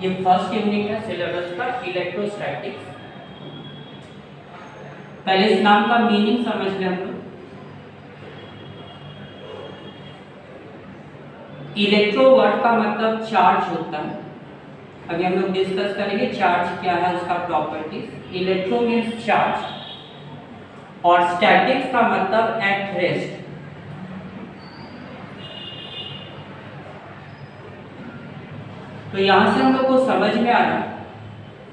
ये first unit है syllabus का इलेक्ट्रोस्टैटिक्स। पहले इस नाम का मीनिंग समझ लें हम लोग। इलेक्ट्रो वर्ड का मतलब चार्ज होता है। अभी हम लोग डिस्कस करेंगे चार्ज क्या है, उसका प्रॉपर्टीज। इलेक्ट्रो मीन्स चार्ज और स्टैटिक्स का मतलब एट रेस्ट। तो यहां से हम लोग को समझ में आ रहा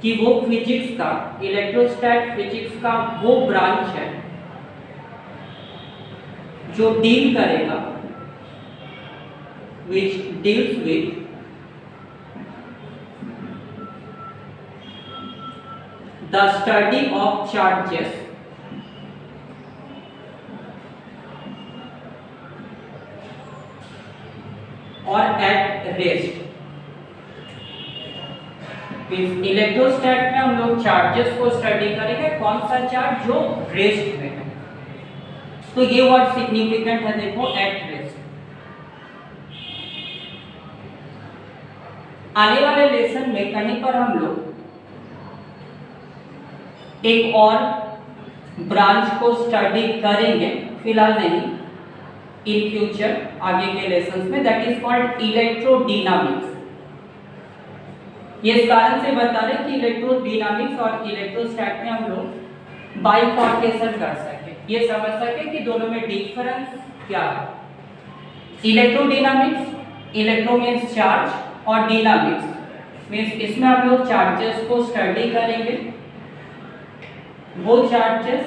कि वो फिजिक्स का, इलेक्ट्रोस्टैट फिजिक्स का वो ब्रांच है जो डील करेगा, which deals with the study of charges or at rest। इलेक्ट्रोस्टैट में हम लोग चार्जेस को स्टडी करेंगे, कौन सा चार्ज जो रेस्ट में है। तो ये वर्ड सिग्निफिकेंट है, देखो एट रेस्ट। आने वाले लेसन में कहीं पर हम लोग एक और ब्रांच को स्टडी करेंगे, फिलहाल नहीं, इन फ्यूचर आगे के लेसन्स में, दैट इज कॉल्ड इलेक्ट्रोडायनामिक्स। ये इस कारण से बता रहे कि इलेक्ट्रोडायनामिक्स और इलेक्ट्रोस्टैट में हम लोग बाइफॉर्केशन कर सके, ये समझ सके कि दोनों में डिफरेंस क्या है। इलेक्ट्रोडायनामिक्स, इलेक्ट्रो मींस चार्ज और डायनामिक्स मींस इसमें हम लोग चार्जेस को स्टडी करेंगे, वो चार्जेस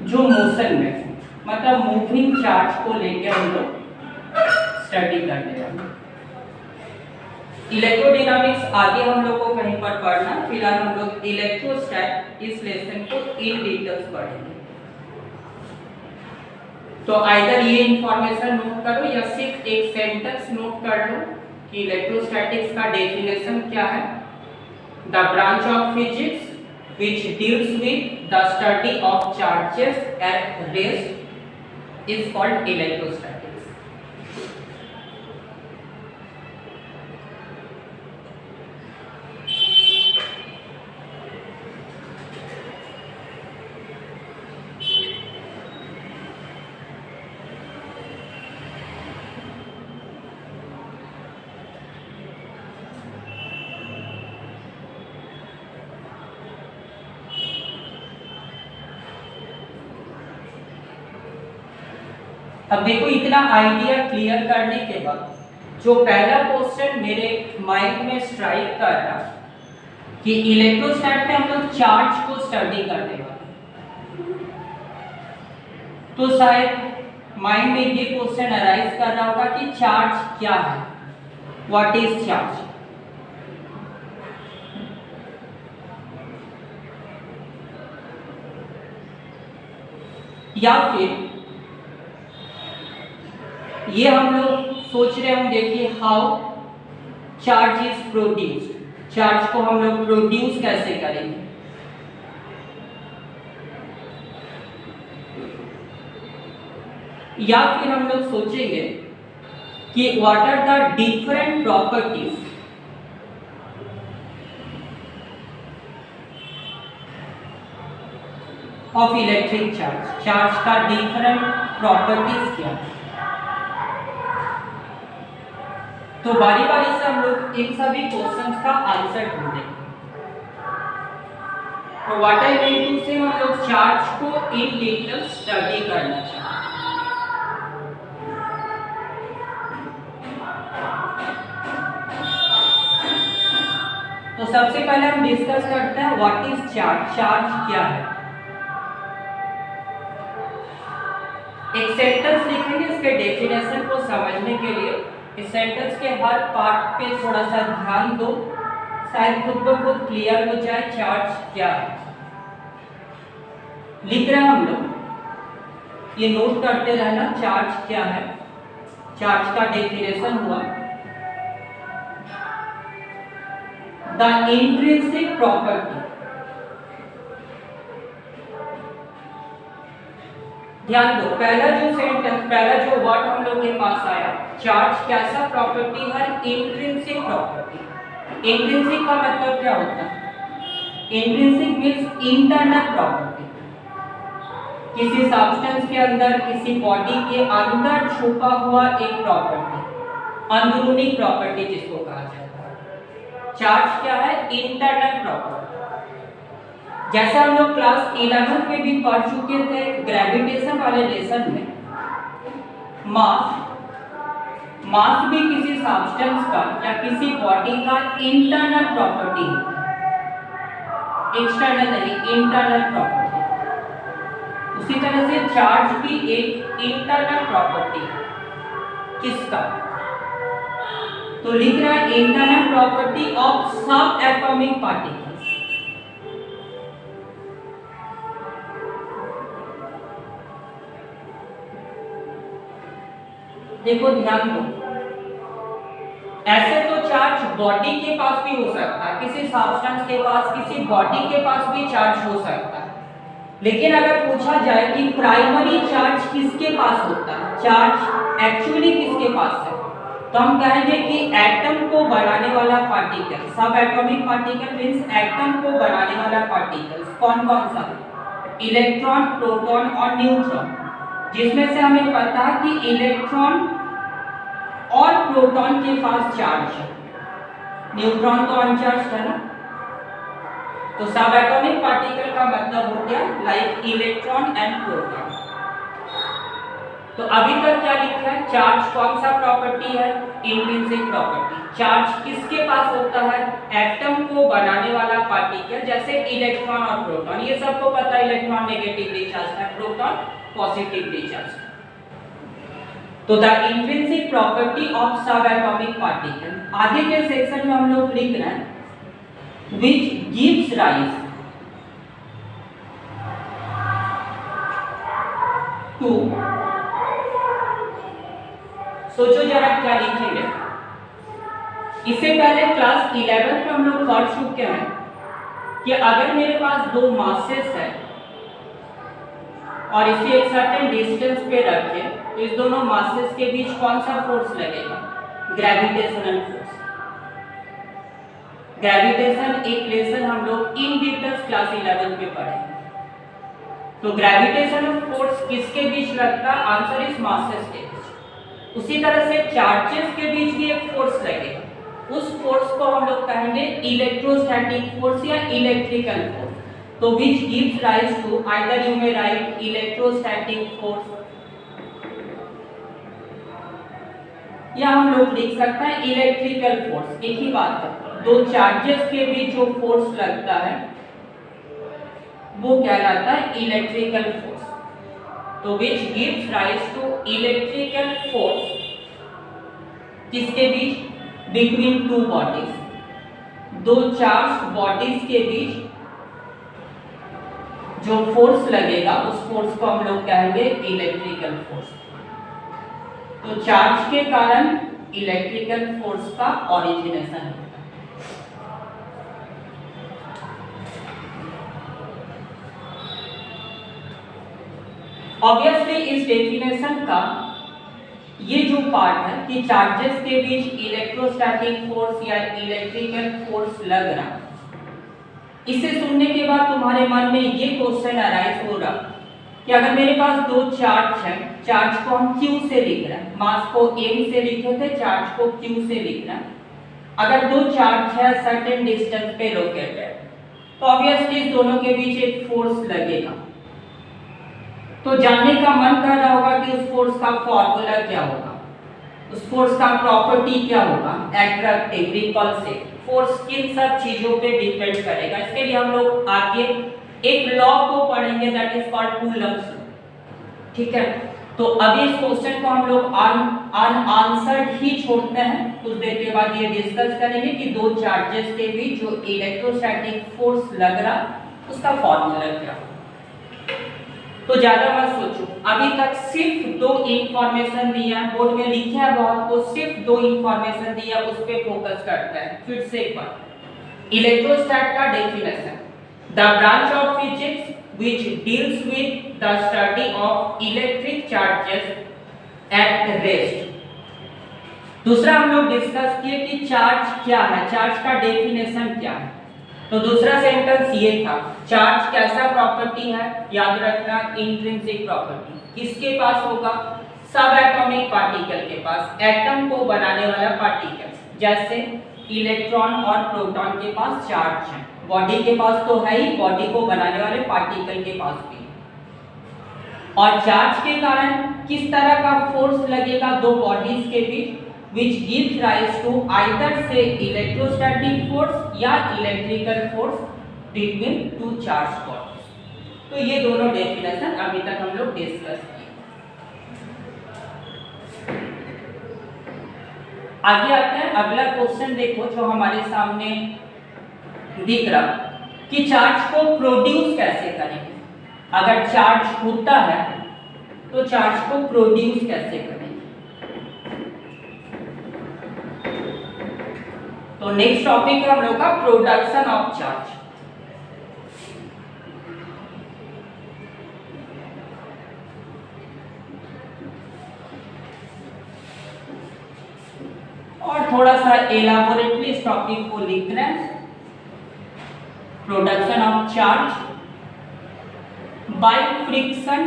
जो मोशन में, मतलब मूविंग चार्ज को लेकर हम लोग स्टडी करने वाले। इलेक्ट्रोडायनामिक्स आगे हम लोग को कहीं पर पढ़ना, फिलहाल हम लोग इलेक्ट्रोस्टैट इस लेसन को इन डिटेल्स पढ़ेंगे। तो आइदर ये इंफॉर्मेशन नोट करो या सिर्फ एक सेंटेंस नोट कर लो कि इलेक्ट्रोस्टैटिक्स का डेफिनेशन क्या है। The branch of physics which deals with the study of charges at rest is called electrostatics। अब देखो, इतना आइडिया क्लियर करने के बाद जो पहला क्वेश्चन मेरे माइंड में स्ट्राइक कर रहा कि इलेक्ट्रोस्टैट में हम लोग चार्ज को स्टडी करने वाले, तो शायद माइंड में ये क्वेश्चन अराइज कर रहा होगा कि चार्ज क्या है, व्हाट इज चार्ज। या फिर ये हम लोग सोच रहे होंगे कि how charge is produced, charge को हम लोग प्रोड्यूस कैसे करेंगे। या फिर हम लोग सोचेंगे कि what are the different properties of electric charge, charge का डिफरेंट प्रॉपर्टीज क्या है। तो बारी बारी से हम लोग इन सभी क्वेश्चंस का आंसर ढूंढेंगे। तो व्हाट आई मीन टू से, हम लोग चार्ज को इन डिटेल स्टडी करना चाहते हैं। तो सबसे पहले हम डिस्कस करते हैं व्हाट इज चार्ज, चार्ज क्या है। एक सेंटेंस लिखेंगे, इसके डेफिनेशन को समझने के लिए इस सेंटेंस के हर पार्ट पे थोड़ा सा ध्यान दो, शायद खुद ब खुद क्लियर हो जाए चार्ज क्या है। लिख रहे हैं हम लोग, ये नोट करते रहना चार्ज क्या है। चार्ज का डेफिनेशन हुआ द इंट्रिंसिक प्रॉपर्टी। ध्यान दो, पहला जो सेंटेंस, पहला जो वर्ड हम लोग के पास आया, चार्ज कैसा प्रॉपर्टी है, इंट्रिंसिक प्रॉपर्टी। इंट्रिंसिक का मतलब क्या होता है? इंट्रिंसिक मीन्स इंटरनल प्रॉपर्टी, किसी सब्सटेंस के अंदर, किसी बॉडी के अंदर छुपा हुआ एक प्रॉपर्टी, अंदरूनी प्रॉपर्टी जिसको कहा जाता है। चार्ज क्या है? Internal property. जैसा हम लोग क्लास 11 में भी पढ़ चुके थे ग्रेविटेशन वाले लेसन में, मास भी किसी सब्सटेंस का या किसी बॉडी का इंटरनल प्रॉपर्टी होता है, एक्सटर्नल नहीं, इंटरनल प्रॉपर्टी। उसी तरह से चार्ज भी एक इंटरनल प्रॉपर्टी है। किसका? तो लिख रहा है इंटरनल प्रॉपर्टी ऑफ सब एटॉमिक पार्टिकल्स। देखो ध्यान दो, ऐसे तो चार्ज बॉडी के पास भी हो सकता है, किसी सब्सटेंस के पास, किसी बॉडी के पास भी चार्ज हो सकता है। लेकिन अगर पूछा जाए कि प्राइमरी चार्ज किसके पास होता है, चार्ज एक्चुअली किसके पास है, तो हम कहेंगे कि एटम को बनाने वाला पार्टिकल, सब एटॉमिक पार्टिकल मींस एटम को बनाने वाला पार्टिकल्स कौन कौन सा? इलेक्ट्रॉन, प्रोटॉन और न्यूट्रॉन, जिसमें से हमें पता है कि इलेक्ट्रॉन और प्रोटॉन के पास चार्ज है, न्यूट्रॉन तो अनचार्ज है ना। तो सब एटॉमिक पार्टिकल का मतलब हो गया लाइक इलेक्ट्रॉन एंड प्रोटॉन। तो अभी तक क्या लिखा है? चार्ज कौन सा प्रॉपर्टी है? Intrinsic property. चार्ज किसके पास होता है? एटम को बनाने वाला पार्टिकल, जैसे इलेक्ट्रॉन और प्रोटॉन। ये सबको पता है, इलेक्ट्रॉन नेगेटिवली चार्ज है, प्रोटॉन पॉजिटिवली चार्ज। तो द इंट्रिंसिक प्रॉपर्टी ऑफ सब एटॉमिक पार्टिकल। आगे के सेक्शन में हम लोग लिख रहे हैं which gives rise to, सोचो जरा क्या लिखेंगे। इससे पहले क्लास 11 में हम लोग पढ़ चुके हैं कि अगर मेरे पास दो मासेस है और इसे एक सर्टेन डिस्टेंस पे रखे, तो इस दोनों मासेस के बीच कौन सा फोर्स लगेगा? Gravitational force. ग्रेविटेशन एक लेसन हम लोग इन डिटेल्स क्लास 11 में पढ़ेंगे। तो ग्रेविटेशनल फोर्स किसके बीच लगता है? आंसर इज मासेस के बीच। उसी तरह से चार्जेस के बीच भी एक फोर्स लगेगा, उस फोर्स को हम लोग कहेंगे इलेक्ट्रोस्टैटिक फोर्स या इलेक्ट्रिकल फोर्स। तो which gives rise to, either you may write electrostatic force, या हम लोग लिख सकते हैं इलेक्ट्रिकल फोर्स। एक ही बात है, दो चार्जेस के बीच जो फोर्स लगता है वो कहलाता है इलेक्ट्रिकल फोर्स। तो which gives rise to electrical force किसके बीच? बिटवीन टू बॉडीज, दो चार्ज बॉडीज के बीच जो फोर्स लगेगा उस फोर्स को हम लोग कहेंगे इलेक्ट्रिकल फोर्स। तो चार्ज के कारण इलेक्ट्रिकल फोर्स का ओरिजिनेशन होता है। ऑब्वियसली इस डेफिनेशन का ये जो पार्ट है कि चार्जेस के बीच इलेक्ट्रोस्टैटिक फोर्स या इलेक्ट्रिकल फोर्स लग रहा, इसे सुनने के बाद तुम्हारे मन में ये क्वेश्चन अराइज हो रहा कि अगर मेरे पास दो चार्ज है, चार्ज को हम Q से लिख रहे हैं, मास को M से लिखे थे, चार्ज को Q से लिख रहे हैं। अगर दो चार्ज है सर्टेन डिस्टेंस पे लोकेटेड, तो ऑब्वियसली इस दोनों के बीच एक फोर्स लगेगा। तो जानने का मन कर रहा होगा कि उस फोर्स का फॉर्मूला क्या होगा, उस फोर्स का प्रॉपर्टी क्या होगा, एट्रैक्टिव, रिपल्सिव फोर्स, किन सब चीजों पे डिपेंड करेगा। इसके लिए हम लोग आगे एक लॉ को पढ़ेंगे that is called Coulomb's law. ठीक है, तो अभी इस क्वेश्चन को हम लोग अनआंसर्ड ही छोड़ते हैं, कुछ देर के बाद ये डिस्कस करेंगे कि दो चार्जेस के बीच जो इलेक्ट्रोस्टैटिक फोर्स लग रहा उसका फॉर्मूला क्या होगा। तो ज्यादा मत सोचो, अभी तक सिर्फ दो इंफॉर्मेशन दिया, बोर्ड में लिखे है बहुत को, सिर्फ दो इंफॉर्मेशन दिया, उस पे फोकस करते हैं। फिर से एक बार इलेक्ट्रोस्टैट का definition, the branch of physics which deals with the study of electric charges at rest, दूसरा हम लोग डिस्कस किए कि चार्ज क्या है, चार्ज का डेफिनेशन क्या है। तो दूसरा सेंटेंस ये था, चार्ज कैसा प्रॉपर्टी है, याद रखना इंट्रिंसिक प्रॉपर्टी। किसके पास होगा, सब एटॉमिक पार्टिकल के पास, एटम को बनाने वाला पार्टिकल, जैसे इलेक्ट्रॉन और प्रोटॉन के पास चार्ज है, बॉडी के पास तो है ही, बॉडी को बनाने वाले पार्टिकल के पास भी। और चार्ज के कारण किस तरह का फोर्स लगेगा दो बॉडीज के बीच, which gives rise to either say electrostatic force या electrical force between two charged bodies। तो ये दोनों डेफिनेशन अभी तक हम लोग डिस्कस किए। आगे आते हैं, अगला क्वेश्चन देखो जो हमारे सामने दिख रहा कि चार्ज को प्रोड्यूस कैसे करेंगे। अगर चार्ज होता है तो चार्ज को प्रोड्यूस कैसे करेंगे। तो नेक्स्ट टॉपिक है हम लोग का प्रोडक्शन ऑफ चार्ज। और थोड़ा सा एलाबोरेटली इस टॉपिक को लिख रहे हैं, production of charge by friction.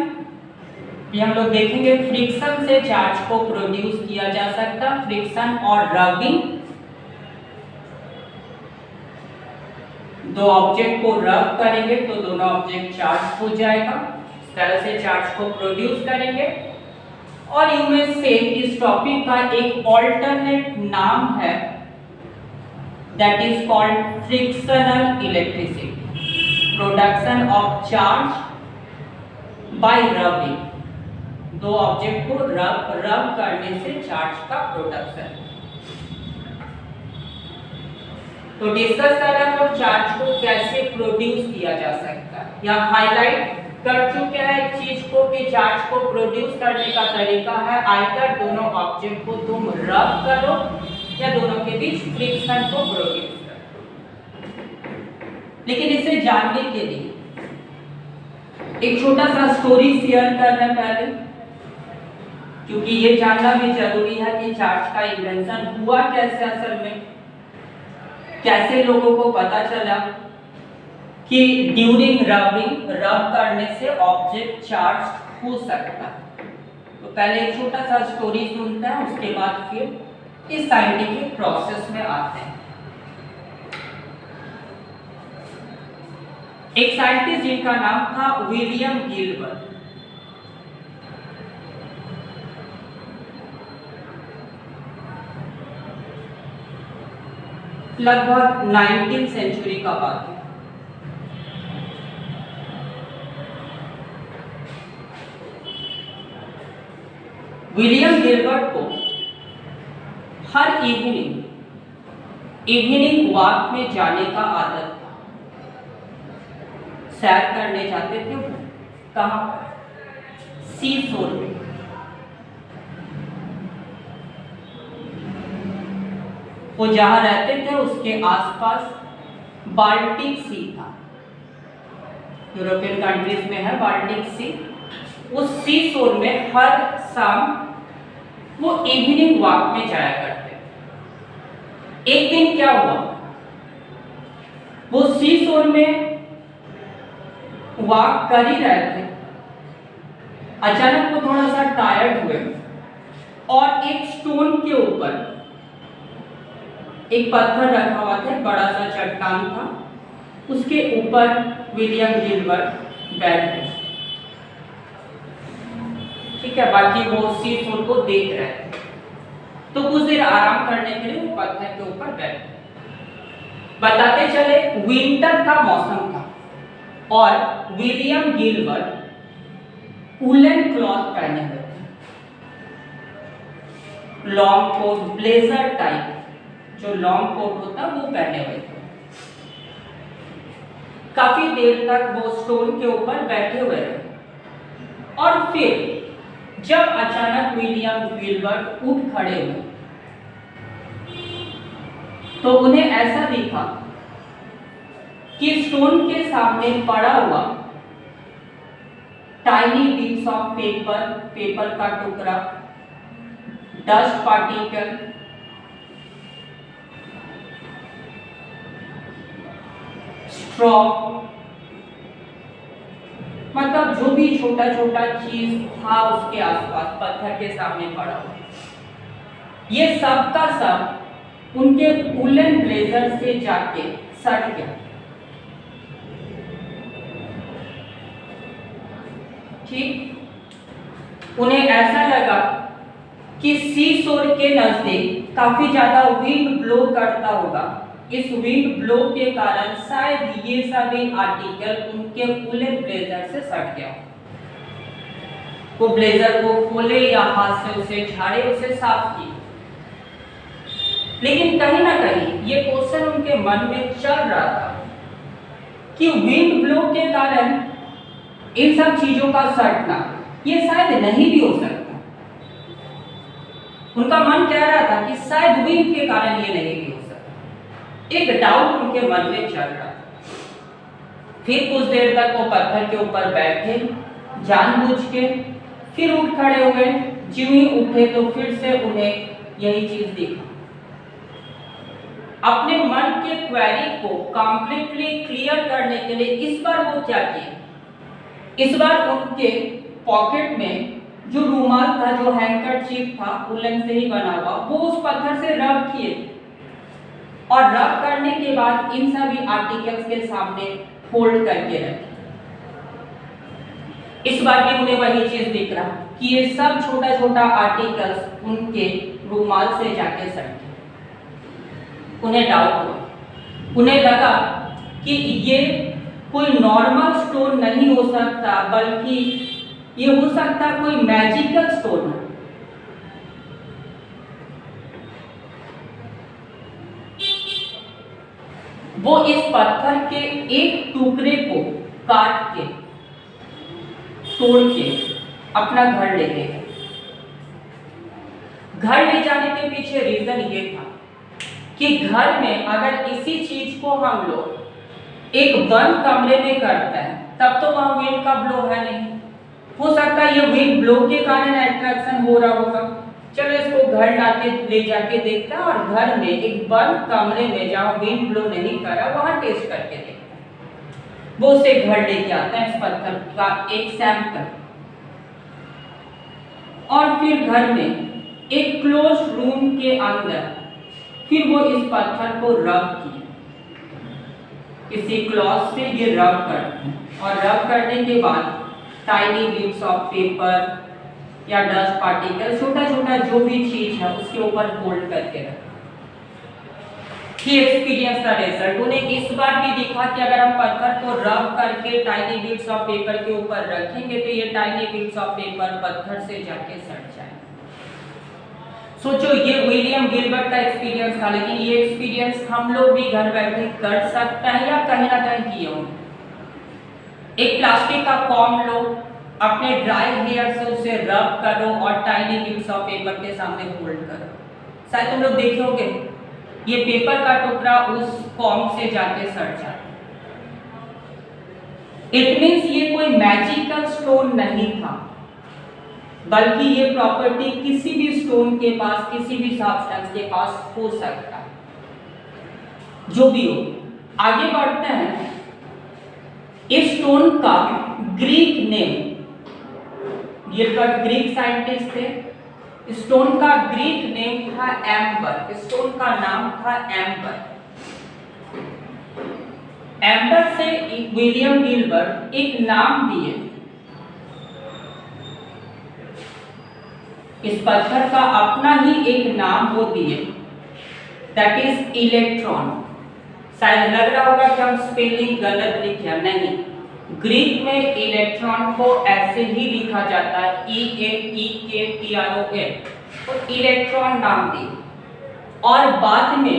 ये हम लोग देखेंगे, फ्रिक्शन से चार्ज को प्रोड्यूस किया जा सकता, फ्रिक्शन और रबिंग, दो ऑब्जेक्ट को रब करेंगे तो दोनों ऑब्जेक्ट चार्ज हो जाएगा, इस तरह से चार्ज को प्रोड्यूस करेंगे। और इनमें से इस टॉपिक का एक ऑल्टरनेट नाम है, that is called frictional electricity, production of charge by rubbing. दो ऑब्जेक्ट को रब करने से चार्ज का प्रोडक्शन। तो डिस्कस कर रहा है चार्ज को कैसे प्रोड्यूस किया जा सकता है, या हाईलाइट कर चुके हैं एक चीज को कि चार्ज को प्रोड्यूस करने का तरीका है आइदर दोनों ऑब्जेक्ट को तुम रब करो या दोनों के बीच फ्रिक्शन को प्रोड्यूस करो। लेकिन इसे जानने के लिए एक छोटा सा स्टोरी शेयर कर रहे हैं पहले, क्योंकि ये जानना भी जरूरी है कि चार्ज का इन्वेंशन हुआ कैसे, असल में कैसे लोगों को पता चला कि ड्यूरिंग रबिंग, रब करने से ऑब्जेक्ट चार्ज हो सकता है। तो पहले एक छोटा सा स्टोरी सुनते हैं, उसके बाद फिर इस साइंटिफिक प्रोसेस में आते हैं। एक साइंटिस्ट जिनका नाम था विलियम गिलबर्ट, लगभग 19वीं सेंचुरी का बात है। विलियम गिलबर्ट को हर इवनिंग वॉक में जाने का आदत था। सैर करने जाते थे वो, कहाँ, सी शोर में। वो जहां रहते थे उसके आसपास बाल्टिक सी था, यूरोपियन कंट्रीज में है बाल्टिक सी। उस सी शोर में हर शाम वो इवनिंग वॉक में जाया करते। एक दिन क्या हुआ, वो सी शोर में वॉक कर ही रहे थे, अचानक वो थोड़ा सा टायर्ड हुए और एक स्टोन के ऊपर एक पत्थर रखा हुआ था, बड़ा सा चट्टान था, उसके ऊपर विलियम गिलबर्ट बैठ गए। ठीक है, बाकी वो सी शोर को देख रहे थे। तो कुछ देर आराम करने के लिए वो पत्थर के ऊपर बैठ गए। बताते चले विंटर का मौसम था और विलियम गिलबर्ट वूलन क्लॉथ पहने हुए थे, लॉन्ग कोट, ब्लेजर टाइप जो लॉन्ग कोट होता वो पहने हुए थे। काफी देर तक वो स्टोन के ऊपर बैठे हुए रहे और फिर जब अचानक विलियम गिलबर्ट उठ खड़े हुए तो उन्हें ऐसा दिखा कि स्टोन के सामने पड़ा हुआ टाइनी बीट्स ऑफ पेपर का टुकड़ा, डस्ट पार्टिकल स्ट्रॉ, मतलब जो भी छोटा छोटा चीज था उसके आसपास पत्थर के सामने पड़ा हुआ, ये सब का सब उनके वूलन ब्लेजर से जाके सट गया। ठीक, उन्हें ऐसा लगा कि सी शोर के नजदीक काफी ज्यादा विंड ब्लो करता होगा, इस विंड ब्लो के कारण शायद ये सभी आर्टिकल उनके वूलन ब्लेजर से सट गया। वो ब्लेजर को खोले या हाथ से उसे झाड़े, उसे साफ किए, लेकिन कहीं ना कहीं ये क्वेश्चन उनके मन में चल रहा था कि विंड ब्लो के कारण इन सब चीजों का सटना ये शायद नहीं भी हो सकता। उनका मन कह रहा था कि शायद विंड के कारण ये नहीं भी हो सकता, एक डाउट उनके मन में चल रहा था। फिर कुछ देर तक वो पत्थर के ऊपर बैठे जानबूझ के, फिर उठ खड़े हो गए। ज्यों ही उठे तो फिर से उन्हें यही चीज दिखा। अपने मन के क्वेरी को कंप्लीटली क्लियर करने के लिए इस बार वो क्या किए, इस बार उनके पॉकेट में जो रूमाल था, जो हैंकरचीफ था वूलन से ही बना हुआ, वो उस पत्थर से रब किए और रब करने के बाद इन सभी आर्टिकल्स के सामने फोल्ड करके रखे। इस बार भी उन्हें वही चीज दिख रहा कि ये सब छोटा छोटा आर्टिकल्स उनके रूमाल से जाके सटे। उन्हें डाउट हुआ, उन्हें लगा कि ये कोई नॉर्मल स्टोन नहीं हो सकता, बल्कि ये हो सकता कोई मैजिकल स्टोन है। वो इस पत्थर के एक टुकड़े को काट के तोड़ के अपना घर ले गए। घर ले जाने के पीछे रीजन ये था कि घर में अगर इसी चीज को हम लोग एक बंद कमरे में करते हैं तब तो वहां विंड का ब्लो है नहीं, हो सकता है ये विंड ब्लो के कारण अट्रैक्शन हो रहा होगा। चलो इसको घर लाके ले जाके देखता है और घर में एक बंद कमरे में जहां विंड ब्लो नहीं करा वहां टेस्ट करके देखता है। वो उसे घर लेके आता है इस पत्थर का एक सैंपल, और फिर घर में एक क्लोज रूम के अंदर फिर वो इस पत्थर को रब किए, किसी क्लॉथ से ये रब करते हैं और रब करने के बाद टाइनी बिट्स ऑफ पेपर या डस्ट पार्टिकल, छोटा छोटा जो भी चीज है उसके ऊपर फोल्ड करके रखें। एक्सपीरियंस का रिजल्ट उन्हें इस बार भी दिखा कि अगर हम पत्थर को रब करके टाइनी बिट्स ऑफ पेपर के ऊपर रखेंगे तो ये टाइनी बिट्स ऑफ पेपर पत्थर से जाके सट जाए। सोचो, ये विलियम गिलबर्ट का एक्सपीरियंस था, लेकिन ये एक्सपीरियंस हम लोग भी घर बैठे कर सकते हैं या कहीं ना कहीं किए होंगे। एक प्लास्टिक का कॉम लो, अपने ड्राई हेयर से उसे रब करो और टाइनी बिट्स ऑफ पेपर के सामने फोल्ड करो। शायद तुम लोग देखे होंगे ये पेपर का टुकड़ा उस कॉम से जाके सट जाए। इट मींस ये कोई मैजिकल स्टोन नहीं था, बल्कि ये प्रॉपर्टी किसी भी स्टोन के पास, किसी भी सब्सटेंस के पास हो सकता, जो भी हो। आगे बढ़ते हैं। इस स्टोन का Greek name, Gilbert Greek scientist थे, स्टोन का ग्रीक नेम था एम्बर। स्टोन का नाम था एम्बर। एम्बर से विलियम गिलबर्ट एक नाम दिए। इस पत्थर का अपना ही एक नाम वो दिए, दैट इज इलेक्ट्रॉन। शायद लग रहा होगा कि हम स्पेलिंग गलत लिखे, नहीं, ग्रीक में इलेक्ट्रॉन को ऐसे ही लिखा जाता है, ELEKTRON, तो इलेक्ट्रॉन नाम दिए। और बाद में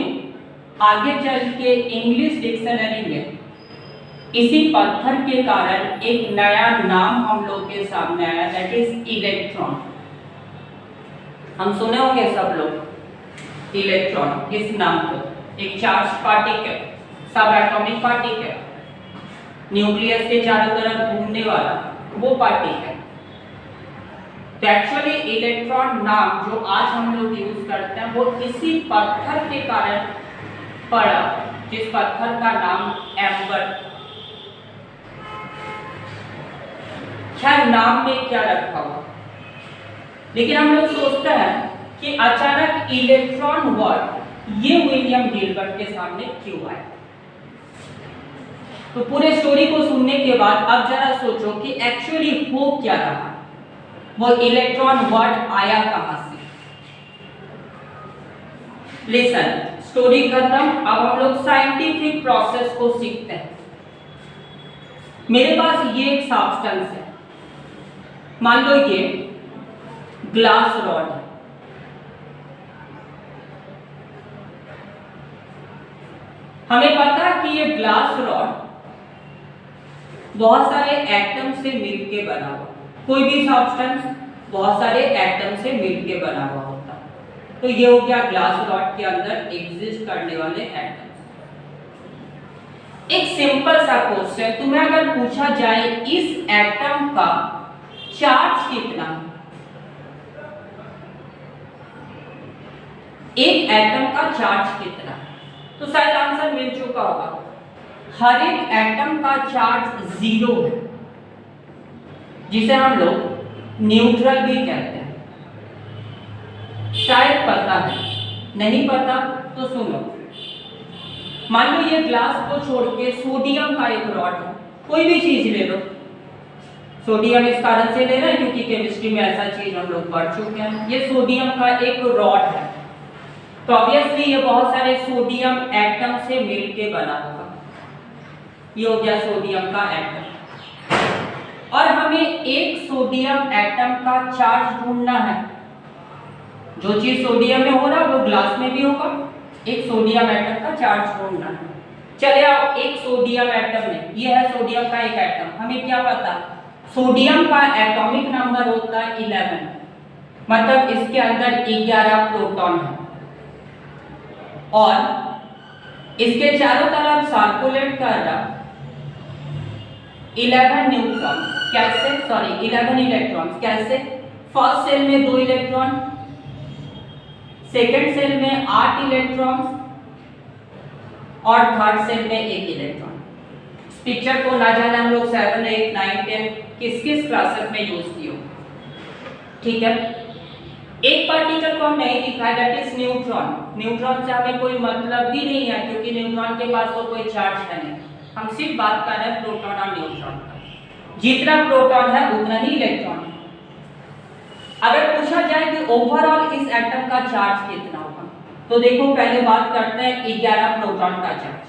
आगे चल के इंग्लिश डिक्शनरी में इसी पत्थर के कारण एक नया नाम हम लोग के सामने आया, दैट इज इलेक्ट्रॉन। हम सुने होंगे सब लोग इलेक्ट्रॉन, इस नाम को, एक चार्ज पार्टिकल, सब एटॉमिक पार्टिकल, न्यूक्लियस के चारों तरफ घूमने वाला वो पार्टिकल। तो एक्चुअली इलेक्ट्रॉन नाम जो आज हम लोग यूज करते हैं वो इसी पत्थर के कारण पड़ा, जिस पत्थर का नाम एम्बर। खैर नाम में क्या रखा हुआ, लेकिन हम लोग सोचते हैं कि अचानक इलेक्ट्रॉन वर्ड ये विलियम गिलबर्ट के सामने क्यों आया। तो पूरे स्टोरी को सुनने के बाद अब जरा सोचो कि एक्चुअली हो क्या रहा, वो इलेक्ट्रॉन वर्ड आया कहां से। लिसन, स्टोरी खत्म। अब हम लोग साइंटिफिक प्रोसेस को सीखते हैं। मेरे पास ये एक सब्सटेंस है, मान लो ये ग्लास रॉड है। हमें पता है कि ये ग्लास रॉड बहुत सारे एटम से मिलके बना हुआ, कोई भी सब्सटेंस बहुत सारे एटम से मिलके बना हुआ होता है। तो ये हो गया ग्लास रॉड के अंदर एग्जिस्ट करने वाले एटम। एक सिंपल सा क्वेश्चन, तुम्हें अगर पूछा जाए इस एटम का चार्ज कितना है, एक एटम का चार्ज कितना, तो शायद आंसर मिल चुका होगा। हर एक एटम का चार्ज 0 है, जिसे हम लोग न्यूट्रल भी कहते हैं। शायद पता है, नहीं पता तो सुनो। मान लो ये ग्लास को छोड़ के सोडियम का एक रॉड है, कोई भी चीज ले लो। सोडियम इस कारण से ले रहे हैं क्योंकि केमिस्ट्री में ऐसा चीज हम लोग पढ़ चुके हैं। ये सोडियम का एक रॉड है, तो ऑब्वियसली ये बहुत सारे सोडियम एटम से मिलके बना होगा। ये हो गया सोडियम का एटम, और हमें एक सोडियम एटम का चार्ज ढूंढना है। जो चीज सोडियम में हो रहा है वो ग्लास में भी होगा। एक सोडियम एटम का चार्ज ढूंढना है। चले आओ, एक सोडियम एटम में, ये है सोडियम का एक एटम। हमें क्या पता, सोडियम का एटॉमिक नंबर होता है 11, मतलब इसके अंदर 11 प्रोटॉन है, और इसके चारों तरफ सर्कुलेट कर रहा 11 न्यूट्रॉन। कैसे, सॉरी 11 इलेक्ट्रॉन्स। कैसे, फर्स्ट सेल में 2 इलेक्ट्रॉन, सेकेंड सेल में 8 इलेक्ट्रॉन्स, और थर्ड सेल में 1 इलेक्ट्रॉन। इस पिक्चर को ना जाने हम लोग 7, 8, 9, 10 किस किस क्लासेस में यूज किए, ठीक है। एक पार्टिकल को हम नहीं दिखाया, दैट इज न्यूट्रॉन। न्यूट्रॉन से हमें कोई मतलब भी नहीं है क्योंकि न्यूट्रॉन के पास तो कोई चार्ज है नहीं। हम सिर्फ बात कर रहे हैं प्रोटॉन और न्यूट्रॉन का। जितना प्रोटॉन है उतना ही इलेक्ट्रॉन। अगर पूछा जाए कि ओवरऑल इस एटम का चार्ज कितना होगा, तो देखो पहले बात करते हैं 11 प्रोटॉन का चार्ज।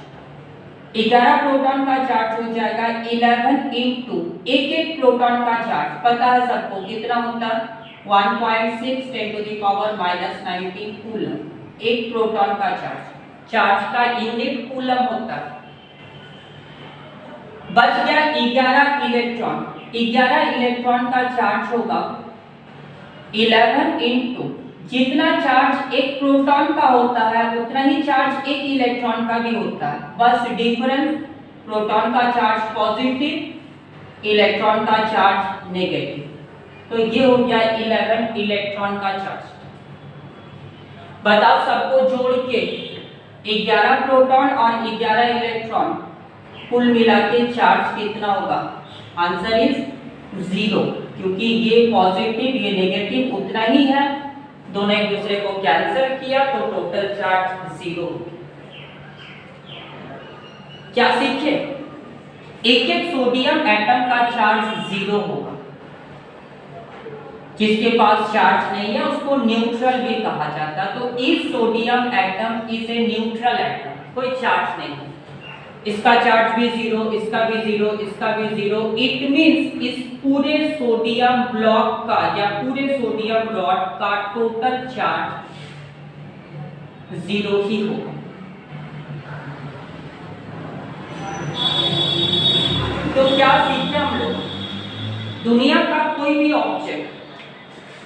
11 प्रोटॉन का चार्ज हो जाएगा 11 इंटू एक प्रोटॉन का चार्ज पता है सबको कितना होता है, 1.6 10⁻⁻19 कूलम। एक प्रोटॉन का चार्ज का यूनिट कूलम होता है। बच गया 11 इलेक्ट्रॉन। 11 इलेक्ट्रॉन का चार्ज होगा 11 इंटू जितना चार्ज एक प्रोटॉन का होता है उतना ही चार्ज एक इलेक्ट्रॉन का भी होता है, बस डिफरेंस प्रोटॉन का चार्ज पॉजिटिव, इलेक्ट्रॉन का चार्ज नेगेटिव। तो ये हो गया 11 इलेक्ट्रॉन का चार्ज। बताओ सबको जोड़ के 11 प्रोटॉन और 11 इलेक्ट्रॉन कुल मिला के चार्ज कितना होगा, आंसर इज 0, क्योंकि ये पॉजिटिव ये नेगेटिव उतना ही है, दोनों एक दूसरे को कैंसिल किया तो टोटल चार्ज 0। क्या सीखे, एक सोडियम एटम का चार्ज 0 होगा, जिसके पास चार्ज नहीं है उसको न्यूट्रल भी कहा जाता है। तो इस sodium atom is a neutral atom, कोई चार्ज नहीं है। इसका चार्ज भी 0, इसका भी 0, इसका भी 0। इट मींस इस पूरे सोडियम ब्लॉक का या पूरे सोडियम रॉड का टोटल चार्ज 0 ही होगा। तो क्या सीखे हम लोग, दुनिया का कोई भी ऑब्जेक्ट,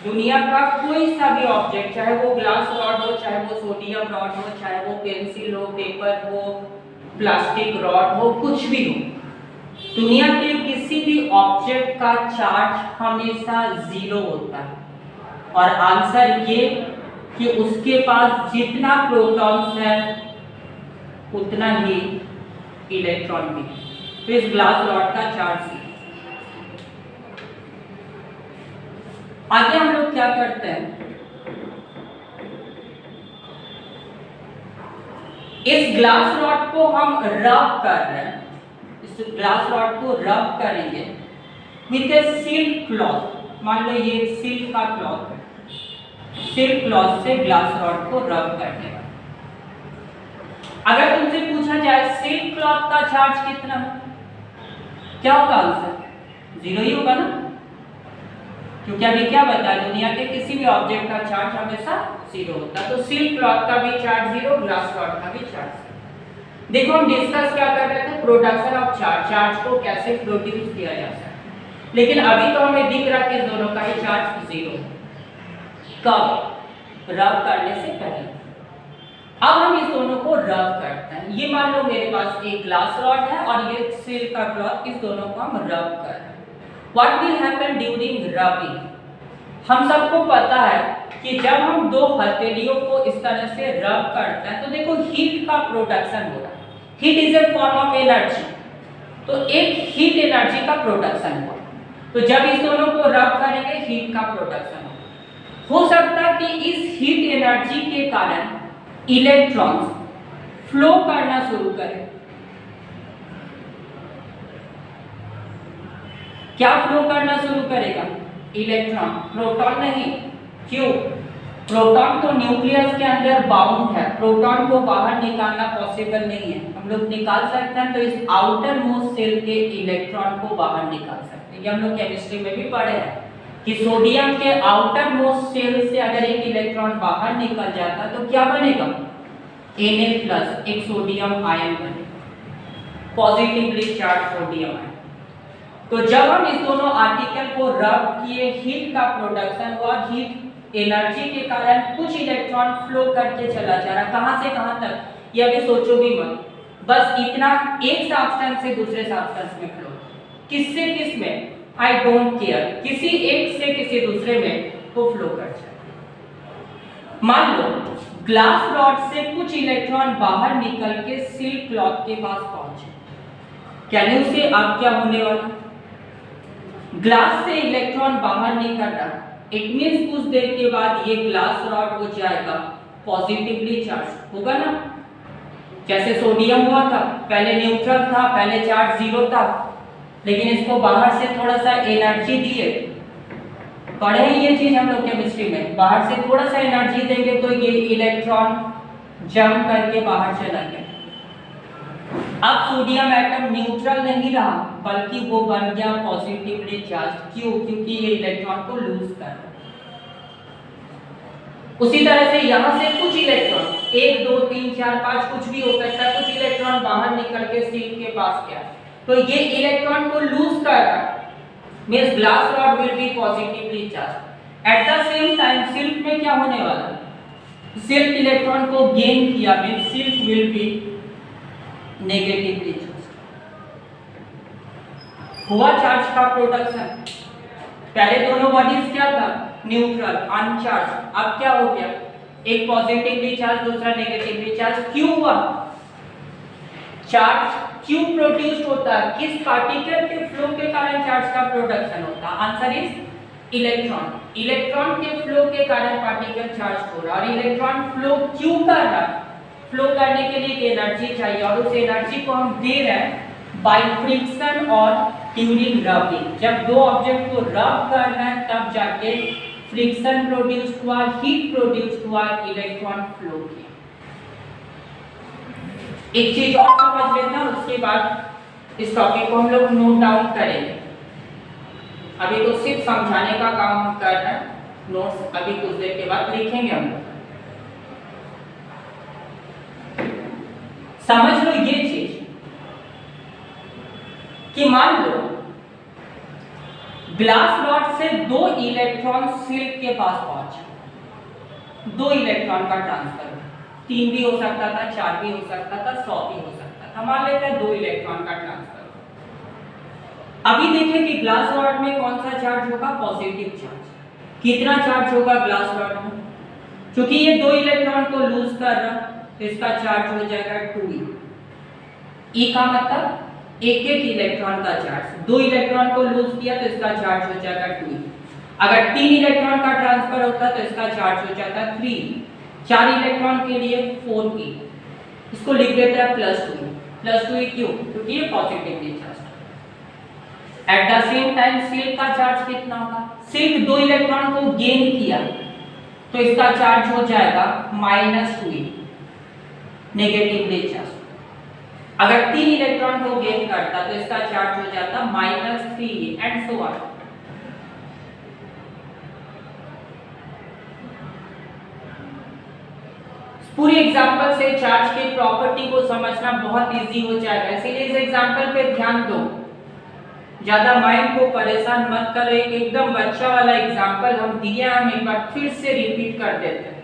दुनिया का कोई सा भी ऑब्जेक्ट, चाहे वो ग्लास रॉड हो, चाहे वो सोडियम रॉड हो, चाहे वो पेंसिल हो, पेपर हो, प्लास्टिक रॉड हो, कुछ भी हो, दुनिया के किसी भी ऑब्जेक्ट का चार्ज हमेशा 0 होता है। और आंसर ये कि उसके पास जितना प्रोटॉन्स है उतना ही इलेक्ट्रॉन भी। तो इस ग्लास रॉड का चार्ज है। आगे हम लोग क्या करते हैं, इस ग्लास रॉड को हम रब कर रहे हैं, इस ग्लास रॉड को रब करेंगे विथ ए सिल्क क्लॉथ। मान लो ये सिल्क का क्लॉथ है, सिल्क क्लॉथ से ग्लास रॉड को रब करने का। अगर तुमसे पूछा जाए सिल्क क्लॉथ का चार्ज कितना है, क्या होगा आंसर? 0 ही होगा ना, क्योंकि अभी क्या बताया, दुनिया के किसी भी ऑब्जेक्ट का चार्ज हमेशा 0 होता है। तो सिल्क क्लॉथ का भी चार्ज 0, ग्लास रॉड का भी चार्ज 0। देखो हम डिस्कस क्या कर रहे थे, प्रोडक्शन ऑफ चार्ज, चार्ज को कैसे प्रोड्यूस किया जा सकता है। लेकिन अभी तो हमें दिख रहा है कि दोनों का ही चार्ज 0 है। कब? रब करने से पहले। अब हम इस दोनों को रब करते हैं। ये मान लो मेरे पास एक ग्लास रॉड है और ये सिल्क का क्लॉथ, इस दोनों को हम रब कर रहे हैं। What will happen during rubbing? हम सबको पता है कि जब हम दो हथेलियों को इस तरह से रब करते हैं तो देखो हीट का प्रोडक्शन हो रहा है। Heat is a form of energy, तो एक हीट एनर्जी का प्रोडक्शन हुआ। तो जब इस दोनों को रब करेंगे हीट का प्रोडक्शन हो सकता है कि इस हीट एनर्जी के कारण इलेक्ट्रॉन्स फ्लो करना शुरू करें। क्या फ्लो करना शुरू करेगा? इलेक्ट्रॉन, प्रोटॉन नहीं। क्यों? प्रोटॉन तो न्यूक्लियस के अंदर बाउंड है, प्रोटॉन को बाहर निकालना पॉसिबल नहीं है। हम लोग निकाल सकते हैं तो इस आउटर मोस्ट सेल के इलेक्ट्रॉन को बाहर निकाल सकते हैं। ये हम लोग केमिस्ट्री में भी पढ़े हैं कि सोडियम के आउटर मोस्ट सेल से अगर एक इलेक्ट्रॉन बाहर निकल जाता तो क्या बनेगा? Na+, एक सोडियम आयन बनेगा, पॉजिटिवली चार्ज सोडियम आयन। तो जब हम इस दोनों आर्टिकल को रब किए, हीट का प्रोडक्शन हुआ, हीट एनर्जी के कारण कुछ इलेक्ट्रॉन फ्लो करके चला जा रहा। कहां से कहां तक, ये अभी सोचो भी मत, बस इतना एक सब्सटेंस से दूसरे सब्सटेंस में फ्लो। किससे किस में? आई डोंट केयर, किसी एक से किसी दूसरे में वो फ्लो कर जाए। मान लो ग्लास रॉड से कुछ इलेक्ट्रॉन बाहर निकल के सिल्क क्लॉथ के पास पहुंचे। कैन यू से अब क्या होने वाला? ग्लास से इलेक्ट्रॉन बाहर निकल रहा, इट मींस कुछ देर के बाद ये ग्लास रॉड हो जाएगा पॉजिटिवली चार्ज, होगा ना? जैसे सोडियम हुआ था, पहले न्यूट्रल था, पहले चार्ज 0 था, लेकिन इसको बाहर से थोड़ा सा एनर्जी दिए। पढ़े हैं ये चीज हम लोग केमिस्ट्री में, बाहर से थोड़ा सा एनर्जी देंगे तो ये इलेक्ट्रॉन जंप करके बाहर चला गया। अब सोडियम एटम न्यूट्रल नहीं रहा, बल्कि वो बन गया पॉजिटिवली चार्ज। क्यों? क्योंकि ये इलेक्ट्रॉन को लूज कर रहा है। उसी तरह से यहां से कुछ इलेक्ट्रॉन 1 2 3 4 5 कुछ भी हो सकता है, कुछ इलेक्ट्रॉन बाहर निकल के सिल्क के पास गया, तो ये इलेक्ट्रॉन को लूज कर रहा है, means glass rod will be positively charge. At the same time silk में क्या होने वाला? सिल्क इलेक्ट्रॉन को गेन किया, means silk will be negatively charge. हुआ चार्ज का प्रोडक्शन। पहले दोनों बॉडीज क्या था? न्यूट्रल, अनचार्ज। अब क्या हो गया? एक पॉजिटिवली चार्ज, दूसरा नेगेटिवली चार्ज। क्यों हुआ? चार्ज क्यों प्रोड्यूस्ड होता है? किस पार्टिकल के फ्लो के कारण चार्ज का प्रोडक्शन होता है? Answer is electron. इलेक्ट्रॉन के फ्लो के कारण पार्टिकल चार्ज हो रहा है। और इलेक्ट्रॉन फ्लो क्यों कर रहा है? फ्लो करने के लिए एक एनर्जी चाहिए, और उस एनर्जी को हम दे रहे हैं बाय फ्रिक्शन और ड्यूरिंग रबिंग। जब दो ऑब्जेक्ट को रब करना है तब जाके फ्रिक्शन प्रोड्यूस हुआ, हीट प्रोड्यूस हुआ, इलेक्ट्रॉन फ्लो किया। एक चीज और समझ लेना, उसके बाद इस टॉपिक को हम लोग नोट डाउन करेंगे। अभी तो सिर्फ समझाने का काम हम कर रहे हैं, नोट्स अभी कुछ देर के बाद लिखेंगे हम लोग। समझ लो ये चीज कि मान लो ग्लास रॉड से 2 इलेक्ट्रॉन सिल्क के पास पहुंचे, 2 इलेक्ट्रॉन का ट्रांसफर, 3 भी हो सकता था, 4 भी हो सकता था, 100 भी हो सकता था। मान लेते हैं 2 इलेक्ट्रॉन का ट्रांसफर। अभी देखिए कि ग्लास रॉड में कौन सा चार्ज होगा? Positive charge. कितना चार्ज होगा ग्लास रॉड में? क्योंकि ये 2 इलेक्ट्रॉन को लूज कर रहा, तो इसका चार्ज हो जाएगा 2e। ई का मतलब एक एक इलेक्ट्रॉन का चार्ज, 2 इलेक्ट्रॉन को लूज किया तो इसका चार्ज हो जाएगा 2e। अगर 3 इलेक्ट्रॉन का ट्रांसफर होता तो इसका चार्ज हो जाता 3, 4 इलेक्ट्रॉन के लिए 4e। इसको लिख देते हैं +2e। +2e क्यों? क्योंकि ये positively charge. At the same time silk का चार्ज कितना होगा? सिल्क 2 इलेक्ट्रॉन को गेन किया तो इसका चार्ज हो जाएगा -2e, नेगेटिवली चार्ज। अगर 3 इलेक्ट्रॉन को गेन करता तो इसका चार्ज हो जाता -3e एंड सो ऑन। पूरी एग्जांपल से चार्ज की प्रॉपर्टी को समझना बहुत इजी हो जाएगा, इसीलिए इस एग्जांपल पे ध्यान दो, ज्यादा माइंड को परेशान मत करो। एक एकदम बच्चा वाला एग्जांपल हम दिए, हम एक बार फिर से रिपीट कर देते हैं।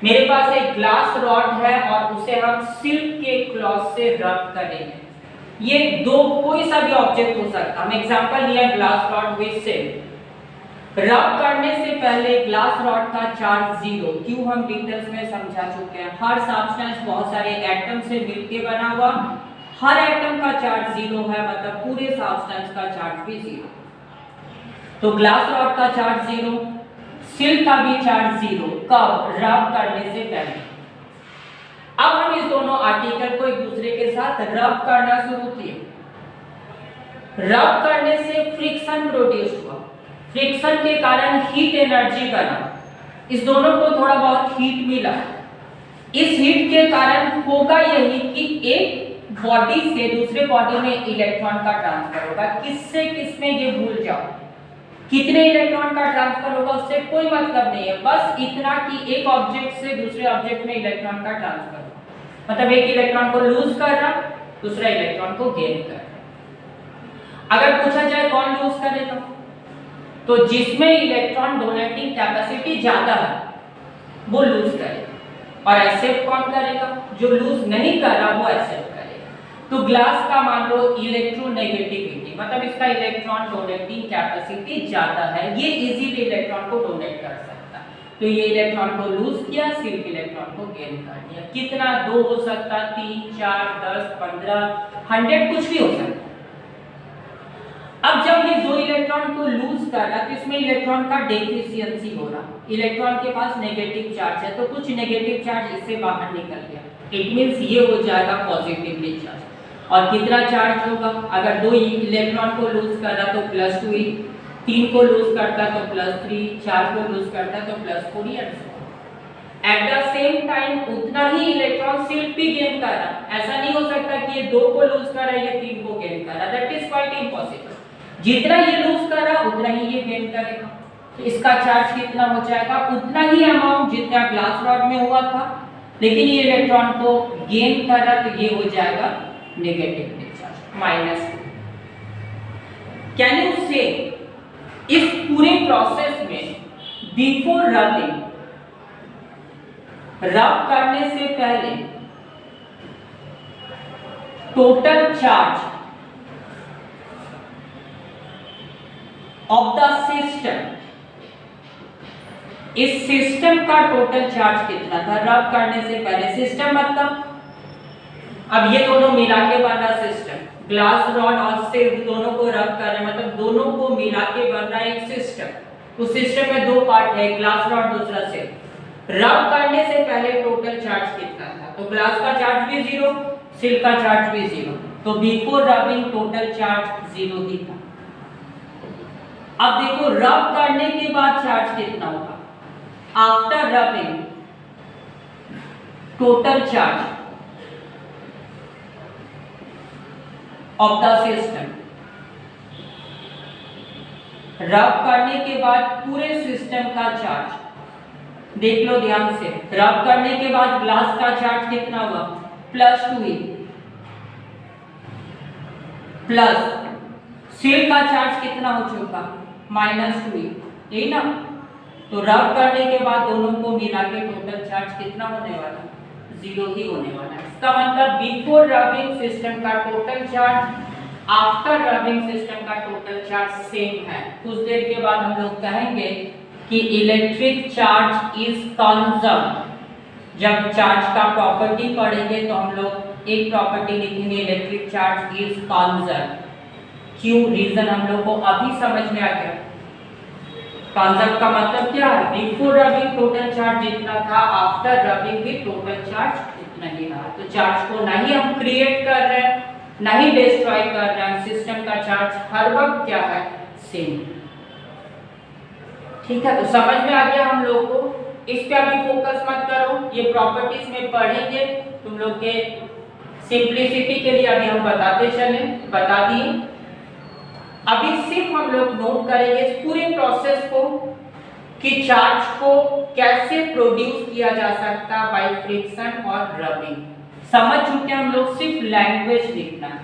मेरे पास एक ग्लास रॉड है और उसे हम सिल्क के क्लॉथ से रब करेंगे। ये दो कोई सा भी ऑब्जेक्ट हो सकता है, हम एग्जांपल लिया ग्लास रॉड विद सिल्क। रब करने से पहले ग्लास रॉड का चार्ज 0, क्यों हम डिटेल्स में समझा चुके हैं। हर सब्सटेंस बहुत सारे एटम से मिलकर बना हुआ, हर एटम का चार्ज 0 है, मतलब पूरे सब्सटेंस का चार्ज भी 0। तो ग्लास रॉड का चार्ज 0, सिल्क का भी चार्ज 0। कब? रब करने से पहले। अब हम इस दोनों आर्टिकल को एक दूसरे के साथ रब करना शुरू किए। रब करने से फ्रिक्शन प्रोड्यूस हुआ, फ्रिक्शन के कारण हीट एनर्जी बना, इस दोनों को थोड़ा बहुत हीट मिला। इस हीट के कारण होगा यही कि एक बॉडी से दूसरे बॉडी में इलेक्ट्रॉन का ट्रांसफर होगा। किससे किसमें ये भूल जाओ, कितने इलेक्ट्रॉन का ट्रांसफर होगा उससे कोई मतलब नहीं है, बस इतना कि एक ऑब्जेक्ट से दूसरे ऑब्जेक्ट में इलेक्ट्रॉन का ट्रांसफर होगा। मतलब एक इलेक्ट्रॉन को लूज कर रहा, दूसरा इलेक्ट्रॉन को गेन कर रहा। अगर पूछा जाए कौन लूज करेगा, तो जिसमें इलेक्ट्रॉन डोनेटिंग कैपेसिटी ज्यादा है वो लूज करेगा, और एक्सेप्ट कौन करेगा? जो लूज नहीं कर रहा वो एक्सेप्ट करेगा। तो ग्लास का मान लो इलेक्ट्रोनेगेटिविटी, मतलब इसका इलेक्ट्रॉन डोनेटिंग कैपेसिटी ज्यादा है, ये इजीली इलेक्ट्रॉन को डोनेट कर सकता है। तो ये इलेक्ट्रॉन को लूज किया, सिर्फ इलेक्ट्रॉन को गेन कर दिया। कितना? 2 हो सकता, 3, 4, 10, 15, 100, कुछ भी हो सकता। अब जब ये 2 इलेक्ट्रॉन को लूज कर रहा तो इसमें इलेक्ट्रॉन का डेफिशिएंसी हो रहा, इलेक्ट्रॉन के पास नेगेटिव चार्ज है, तो कुछ नेगेटिव चार्ज इससे बाहर निकल गया। इट मींस ये हो जाएगा पॉजिटिवली चार्ज। और कितना चार्ज होगा? अगर 2 इलेक्ट्रॉन को लूज कर रहा तो +2e, 3 को लूज करता तो +3, 4 को लूज करता तो +4e and so on. At the same time उतना ही इलेक्ट्रॉन सिर्फ भी गेन कर रहा। ऐसा नहीं हो सकता कि ये 2 को लूज कर रहा है, ये 3 को गेन कर रहा, दैट इज क्वाइट इम्पॉसिबल। जितना ये लूज कर रहा उतना ही ये गेन करेगा, तो इसका चार्ज कितना हो जाएगा? उतना ही अमाउंट जितना ग्लास रॉड में हुआ था, लेकिन ये इलेक्ट्रॉन को गेन कर रहा तो ये हो low negatively charge -2। Can you से इस पूरे प्रोसेस में बिफोर रबिंग, रब करने से पहले total charge of the system, इस सिस्टम का टोटल चार्ज कितना था रब करने से पहले? सिस्टम मतलब अब ये दोनों मिला के बना सिस्टम, ग्लास रॉड और सिल्क दोनों को रब कर रहे, मतलब दोनों को मिला के बन रहा एक सिस्टम। उस सिस्टम में 2 पार्ट है, ग्लास रॉड दूसरा सिल्क। रब करने से पहले टोटल चार्ज कितना था? तो ग्लास का चार्ज भी 0, सिल्क का चार्ज भी 0, तो बिफोर रबिंग टोटल चार्ज 0 ही था। अब देखो रब करने के बाद चार्ज कितना होगा? After rubbing total charge of the system, रब करने के बाद पूरे सिस्टम का चार्ज देख लो ध्यान से। रब करने के बाद ग्लास का चार्ज कितना हुआ? +2e, प्लस सिल्क का चार्ज कितना हो चुका? -2e, यही ना। तो रब करने के बाद दोनों को मिला के टोटल चार्ज कितना होने वाला? 0 ही होने वाला है। इसका मतलब बिफोर रबिंग सिस्टम का total charge, after rubbing system का टोटल चार्ज सेम है। कुछ देर के बाद हम लोग कहेंगे कि इलेक्ट्रिक चार्ज इज कंजर्व्ड, जब चार्ज का प्रॉपर्टी पढ़ेंगे तो हम लोग एक प्रॉपर्टी लिखेंगे, इलेक्ट्रिक चार्ज इज कंजर्व। क्यों, रीजन हम लोग को अभी समझ में आ गया। कंजर्व का मतलब क्या है, बिफोर रबिंग टोटल चार्ज जितना था, आफ्टर रबिंग भी टोटल चार्ज उतना ही रहा। तो चार्ज को ना ही हम क्रिएट कर रहे हैं, ना ही डिस्ट्रॉय कर रहे हैं, सिस्टम का चार्ज हर वक्त क्या है, सेम। ठीक है, तो समझ में आ गया हम लोग को। इस पे अभी फोकस मत करो, ये प्रॉपर्टीज में पढ़ेंगे, तुम लोग के सिंपलिसिटी के लिए अभी हम बता दिए। अभी सिर्फ हम लोग नोट करेंगे इस पूरे प्रोसेस को कि चार्ज को कैसे प्रोड्यूस किया जा सकता बाय फ्रिक्शन और रबिंग। समझ चुके हम लोग, सिर्फ लैंग्वेज लिखना है।